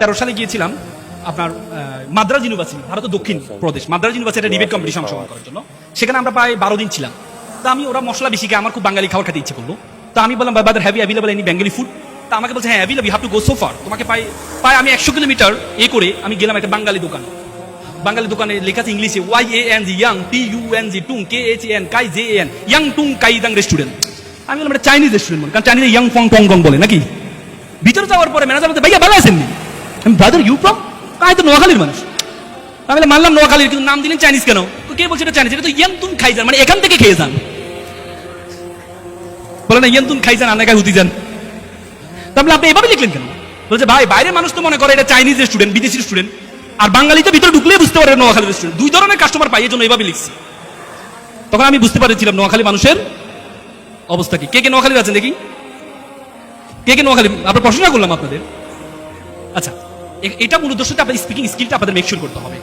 13 সালে গিয়েছিলাম আপনার মাদ্রাজ ইউনিভার্সিটি, ভারতের দক্ষিণ প্রদেশ মাদ্রাজ ইউনিভার্সিটি ডিবেট কম্পিটিশন অংশগ্রহণ করার জন্য। সেখানে আমরা প্রায় 12 দিন ছিলাম। তো আমি ওরা মশলা বেশি খেয়ে আমার খুব বাঙালি খাবার খেতে ইচ্ছে করলো। তো আমি বললাম brother have you available any Bengali food? তা আমাকে বলছে হ্যাঁ available, you have to go so far. তোমাকে পাই আমি 100 কিলোমিটার করে আমি গেলাম একটা বাঙালি দোকানে লেখা আছে ইংলিশে YANG ইয়াং TUNG টুং KHAN কাই JAN ইয়াং টুং কাইদাং রেস্টুরেন্ট। আমি বললাম এটা চাইনিজ রেস্টুরেন্ট, কারণ চাইনিজে ইয়াং ফং টং গং বলে নাকি। ভিতরে যাওয়ার পরে ম্যানেজার বলতে ভাইয়া ভালো আছেন নি? আমি ব্রাদার ইউ ফ্রম? কাই তো নোয়াখালীর মানুষ। আমি মানলাম নোয়াখালীর, কিন্তু নাম দিলেন চাইনিজ কেন? তো কে বলছে এটা চাইনিজ? এটা তো ইয়াং তুন খাই যান, মানে এখান থেকে খেয়ে যান। বলে না ইয়াং তুন খাই যান আনাকায় হুতি যান। তাহলে আপনি এভাবে লিখলেন কেন? বলছে ভাই বাইরের মানুষ তো মনে করে এটা চাইনিজ রেস্টুরেন্ট, বিদেশি রেস্টুরেন্ট, আর বাঙালি তো ভিতরে ঢুকলেই বুঝতে পারে নোয়াখালী রেস্টুরেন্ট। দুই ধরনের কাস্টমার পাই, এই জন্য এভাবে লিখছি। তখন আমি বুঝতে পারছিলাম নোয়াখালী মানুষের অবস্থা কি। কে নোয়াখালীর আছেন দেখি? কে নোয়াখালী? আপনার প্রশ্ন করলাম আপনাদের। আচ্ছা, এটা মূল উদ্দেশ্যটা আপনার স্পিকিং স্কিলটা আপনাদের মেকশিওর করতে হবে।